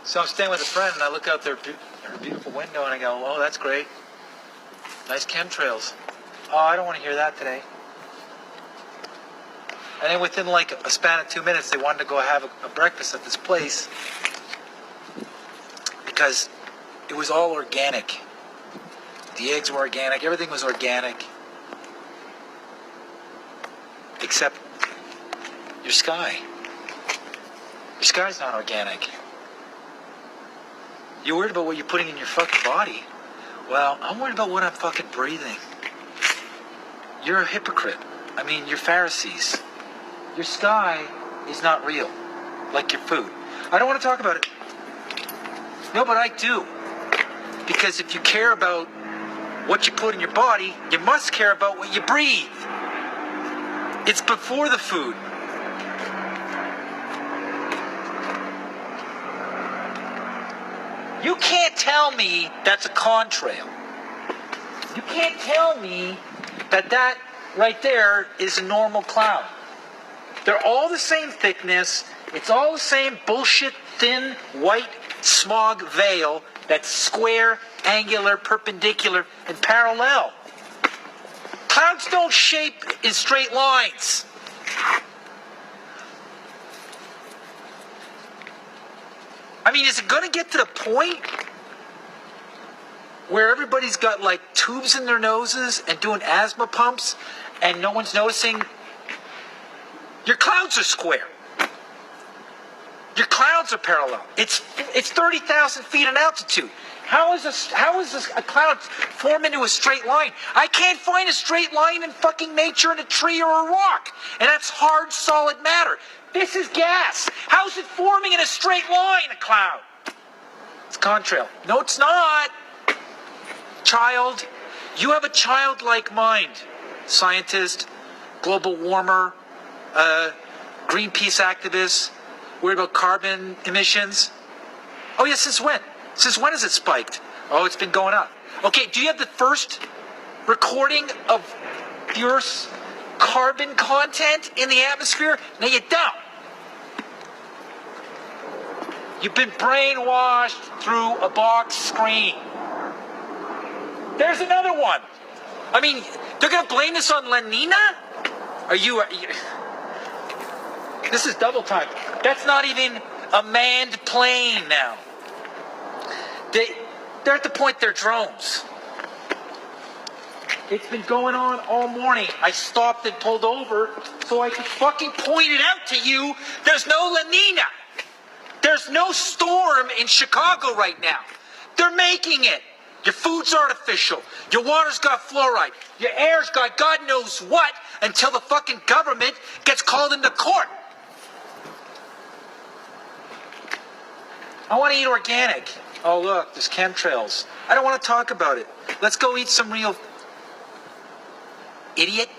So I'm staying with a friend, and I look out their beautiful window, and I go, oh, that's great. Nice chemtrails. Oh, I don't want to hear that today. And then within like a span of 2 minutes, they wanted to go have a breakfast at this place because it was all organic. The eggs were organic. Everything was organic. Except your sky. Your sky's not organic. You're worried about what you're putting in your fucking body. Well, I'm worried about what I'm fucking breathing. You're a hypocrite. I mean, you're Pharisees. Your sky is not real, like your food. I don't want to talk about it. No, but I do. Because if you care about what you put in your body, you must care about what you breathe. It's before the food. You can't tell me that's a contrail. You can't tell me that right there is a normal cloud. They're all the same thickness. It's all the same bullshit, thin, white smog veil that's square, angular, perpendicular, and parallel. Clouds don't shape in straight lines. I mean, is it going to get to the point where everybody's got like tubes in their noses and doing asthma pumps and no one's noticing? Your clouds are square. Your clouds are parallel. It's 30,000 feet in altitude. How is a cloud form into a straight line? I can't find a straight line in fucking nature in a tree or a rock. And that's hard, solid matter. This is gas. How's it forming in a straight line, a cloud? It's contrail. No, it's not. Child. You have a childlike mind. Scientist, global warmer, Greenpeace activist, worried about carbon emissions. Oh, yeah, since when? Since when has it spiked? Oh, it's been going up. Okay, do you have the first recording of the Earth's carbon content in the atmosphere? No, you don't. You've been brainwashed through a box screen. There's another one. I mean, they're going to blame this on La Nina? Are you... This is double time. That's not even a manned plane now. They're at the point they're drones. It's been going on all morning. I stopped and pulled over so I could fucking point it out to you. There's no La Nina. There's no storm in Chicago right now. They're making it. Your food's artificial. Your water's got fluoride. Your air's got God knows what until the fucking government gets called into court. I want to eat organic. Oh, look, there's chemtrails. I don't want to talk about it. Let's go eat some real... Idiot.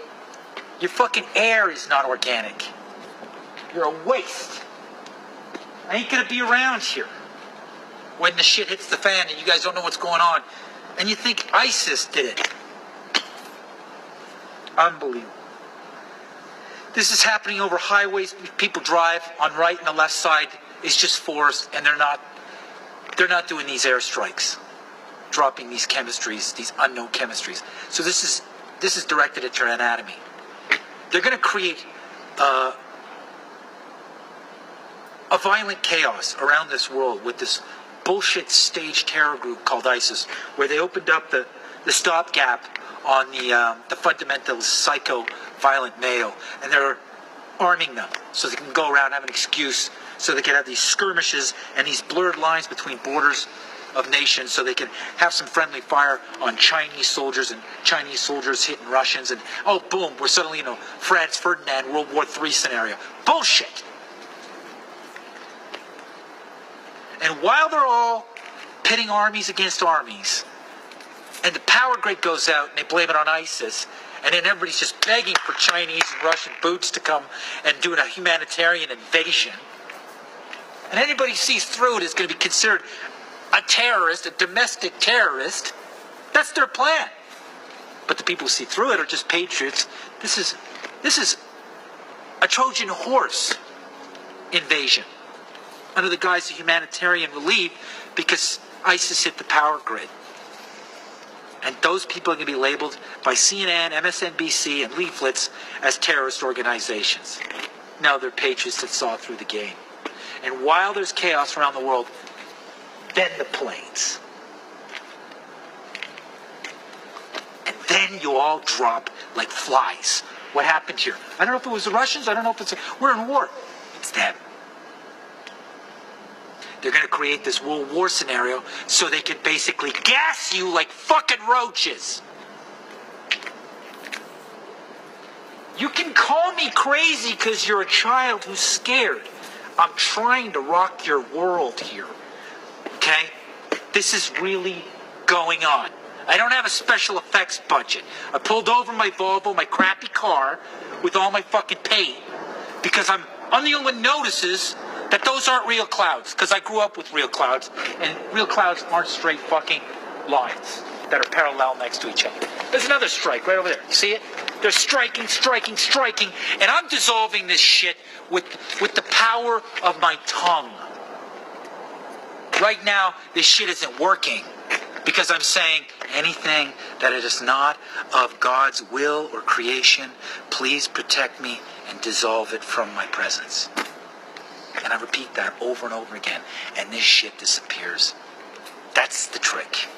Your fucking air is not organic. You're a waste. I ain't going to be around here when the shit hits the fan and you guys don't know what's going on. And you think ISIS did it. Unbelievable. This is happening over highways. People drive on right and the left side is just forest, and they're not doing these airstrikes, dropping these chemistries, these unknown chemistries. So this is directed at your anatomy. They're going to create a violent chaos around this world with this bullshit staged terror group called ISIS, where they opened up the stopgap on the fundamentalist, psycho, violent male, and they're arming them so they can go around and have an excuse, so they can have these skirmishes and these blurred lines between borders of nations, so they can have some friendly fire on Chinese soldiers and Chinese soldiers hitting Russians, and oh boom, we're suddenly, Franz Ferdinand World War III scenario. Bullshit. And while they're all pitting armies against armies, and the power grid goes out and they blame it on ISIS, and then everybody's just begging for Chinese and Russian boots to come and do a humanitarian invasion, and anybody sees through it is going to be considered a terrorist, a domestic terrorist. That's their plan. But the people who see through it are just patriots. This is a Trojan horse invasion. under the guise of humanitarian relief because ISIS hit the power grid. And those people are going to be labeled by CNN, MSNBC, and leaflets as terrorist organizations. No, they're patriots that saw through the game. And while there's chaos around the world, then the planes. And then you all drop like flies. What happened here? I don't know if it was the Russians. I don't know if it's... We're in war. It's them. They're going to create this World War scenario so they can basically gas you like fucking roaches. You can call me crazy because you're a child who's scared. I'm trying to rock your world here. Okay? This is really going on. I don't have a special effects budget. I pulled over my Volvo, my crappy car, with all my fucking paint because I'm the only one who notices that those aren't real clouds, because I grew up with real clouds, and real clouds aren't straight fucking lines that are parallel next to each other. There's another strike right over there. You see it? They're striking, and I'm dissolving this shit with the power of my tongue. Right now, this shit isn't working, because I'm saying anything that it is not of God's will or creation, please protect me and dissolve it from my presence. And I repeat that over and over again, and this shit disappears. That's the trick.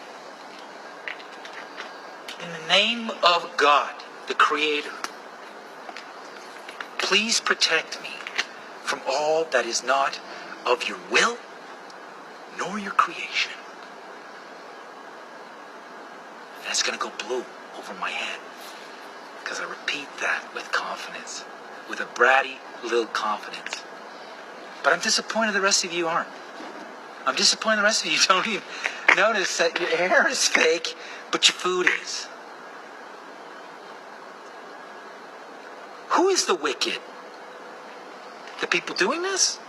In the name of God, the Creator, please protect me from all that is not of your will nor your creation. And it's going to go blue over my head, because I repeat that with confidence, with a bratty little confidence. But I'm disappointed the rest of you aren't. I'm disappointed the rest of you don't even notice that your hair is fake, but your food is. Who is the wicked? The people doing this?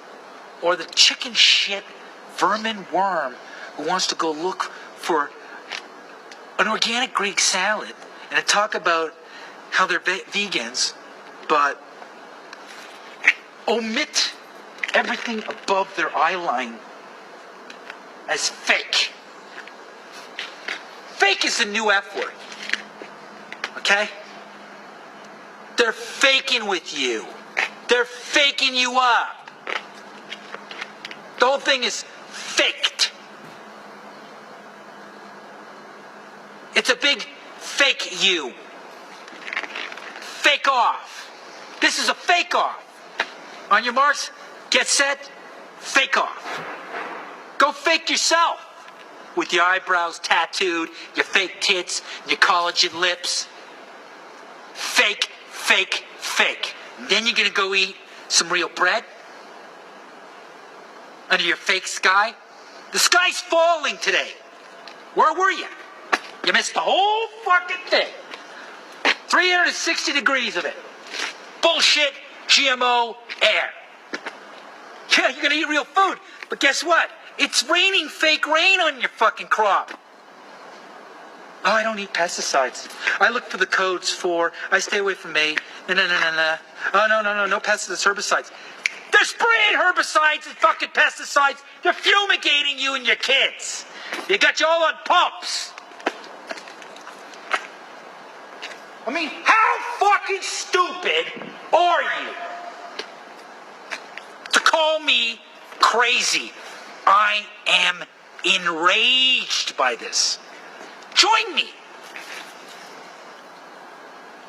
Or the chicken shit vermin worm who wants to go look for an organic Greek salad and to talk about how they're vegans, but omit everything above their eye line as fake. Fake is the new F word. Okay? They're faking with you. They're faking you up. The whole thing is faked. It's a big fake you. Fake off. This is a fake off. On your marks, get set, fake off. Go fake yourself. With your eyebrows tattooed, your fake tits, your collagen lips. Fake, fake, fake. And then you're going to go eat some real bread under your fake sky. The sky's falling today. Where were you? You missed the whole fucking thing. 360 degrees of it. Bullshit, GMO, air. Yeah, you're going to eat real food. But guess what? It's raining fake rain on your fucking crop. Oh, I don't eat pesticides. I look for the codes for, I stay away from A. No. Oh, no pesticides, herbicides. They're spraying herbicides and fucking pesticides. They're fumigating you and your kids. They got you all on pumps. I mean, how fucking stupid are you to call me crazy? I am enraged by this. Join me.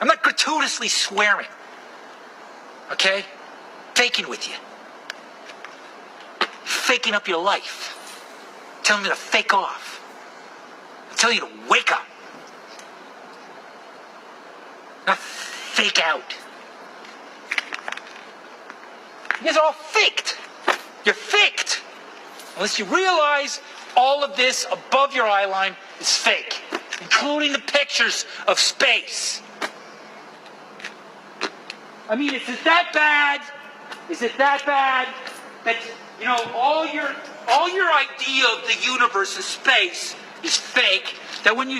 I'm not gratuitously swearing. Okay? Faking with you. Faking up your life. Telling me to fake off. I'm telling you to wake up. Not fake out. You guys are all faked. You're faked. Unless you realize all of this above your eye line is fake, including the pictures of space. I mean, is it that bad? Is it that bad that, you know, all your idea of the universe and space is fake? That when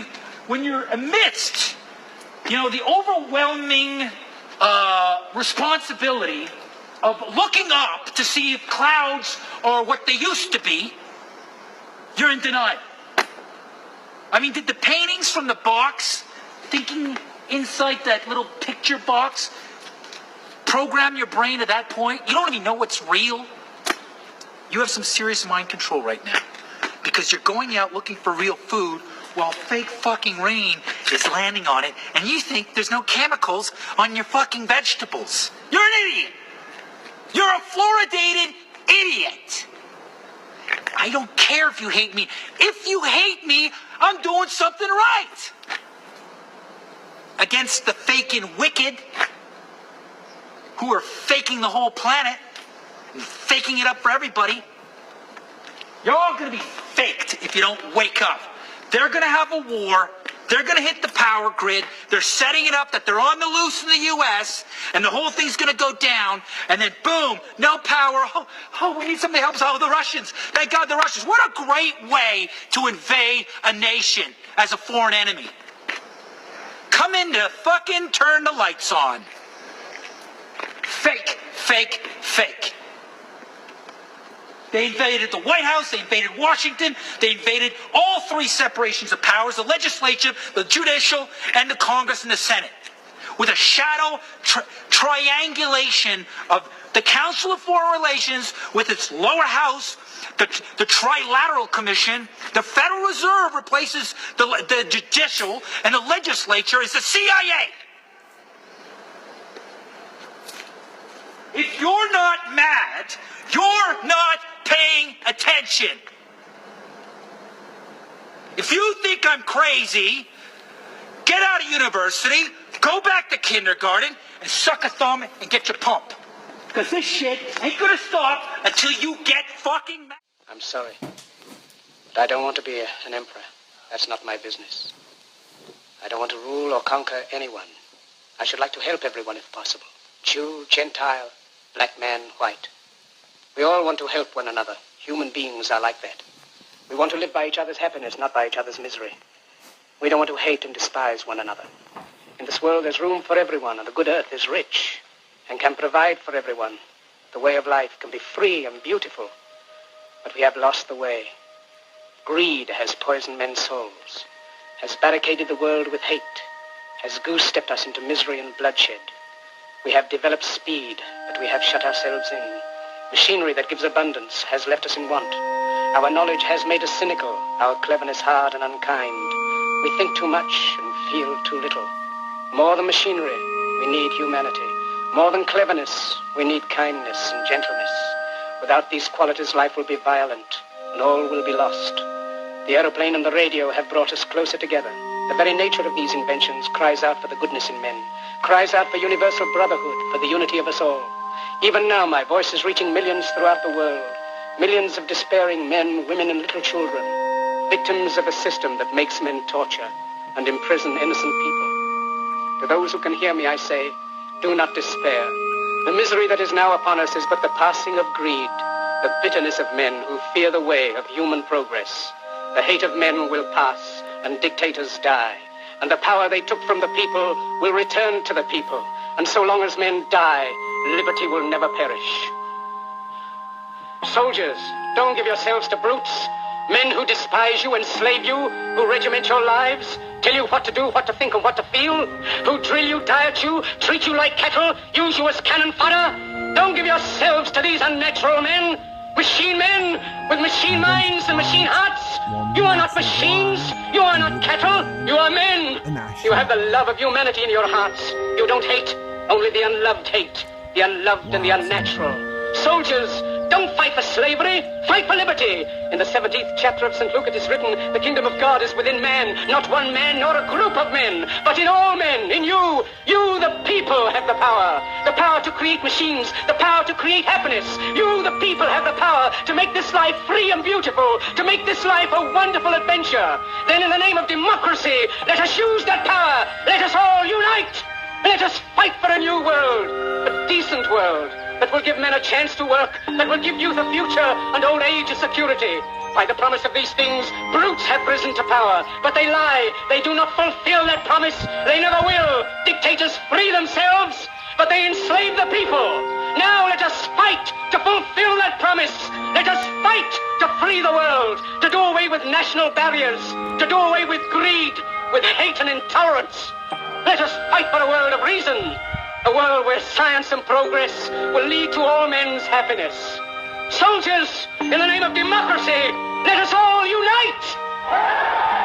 you're amidst, you know, the overwhelming responsibility of looking up to see if clouds are what they used to be, you're in denial. I mean, did the paintings from the box, thinking inside that little picture box, program your brain at that point? You don't even know what's real. You have some serious mind control right now because you're going out looking for real food while fake fucking rain is landing on it, and you think there's no chemicals on your fucking vegetables. You're an idiot. You're a fluoridated idiot. I don't care if you hate me. If you hate me, I'm doing something right. Against the faking wicked who are faking the whole planet and faking it up for everybody. You're all going to be faked if you don't wake up. They're going to have a war. They're going to hit the power grid. They're setting it up that they're on the loose in the U.S. and the whole thing's going to go down. And then boom, no power. Oh, we need somebody to help us. Oh, the Russians. Thank God the Russians. What a great way to invade a nation as a foreign enemy. Come in to fucking turn the lights on. Fake, fake, fake. They invaded the White House, they invaded Washington, they invaded all three separations of powers, the legislature, the judicial, and the Congress and the Senate. With a shadow triangulation of the Council of Foreign Relations with its lower house, the Trilateral Commission, the Federal Reserve replaces the judicial, and the legislature is the CIA. If you're not mad, you're not paying attention. If you think I'm crazy, get out of university, go back to kindergarten, and suck a thumb and get your pump. Because this shit ain't gonna stop until you get fucking mad. I'm sorry, but I don't want to be an emperor. That's not my business. I don't want to rule or conquer anyone. I should like to help everyone if possible. Jew, Gentile, black man, white. We all want to help one another. Human beings are like that. We want to live by each other's happiness, not by each other's misery. We don't want to hate and despise one another. In this world, there's room for everyone, and the good earth is rich and can provide for everyone. The way of life can be free and beautiful, but we have lost the way. Greed has poisoned men's souls, has barricaded the world with hate, has goose-stepped us into misery and bloodshed. We have developed speed, but we have shut ourselves in. Machinery that gives abundance has left us in want. Our knowledge has made us cynical, our cleverness hard and unkind. We think too much and feel too little. More than machinery, we need humanity. More than cleverness, we need kindness and gentleness. Without these qualities, life will be violent, and all will be lost. The aeroplane and the radio have brought us closer together. The very nature of these inventions cries out for the goodness in men, cries out for universal brotherhood, for the unity of us all. Even now, my voice is reaching millions throughout the world. Millions of despairing men, women, and little children. Victims of a system that makes men torture and imprison innocent people. To those who can hear me, I say, do not despair. The misery that is now upon us is but the passing of greed, the bitterness of men who fear the way of human progress. The hate of men will pass, and dictators die. And the power they took from the people will return to the people. And so long as men die, liberty will never perish. Soldiers, don't give yourselves to brutes. Men who despise you, enslave you, who regiment your lives, tell you what to do, what to think, and what to feel, who drill you, diet you, treat you like cattle, use you as cannon fodder. Don't give yourselves to these unnatural men, machine men with machine minds and machine hearts. You are not machines. You are not cattle. You are men. You have the love of humanity in your hearts. You don't hate. Only the unloved hate. The unloved and the unnatural. Soldiers, don't fight for slavery. Fight for liberty. In the 17th chapter of St. Luke it is written, the kingdom of God is within man. Not one man nor a group of men, but in all men, in you. You, the people, have the power. The power to create machines. The power to create happiness. You, the people, have the power to make this life free and beautiful. To make this life a wonderful adventure. Then in the name of democracy, let us use that power. Let us all unite. Let us fight for a new world. A decent world. That will give men a chance to work, that will give youth a future and old age a security. By the promise of these things, brutes have risen to power, but they lie. They do not fulfill that promise. They never will. Dictators free themselves, but but they enslaved the people. Now let us fight to fulfill that promise. Let us fight to free the world, to do away with national barriers, to do away with greed, with hate and intolerance. Let us fight for a world of reason, a world where science and progress will lead to all men's happiness. Soldiers, in the name of democracy, let us all unite!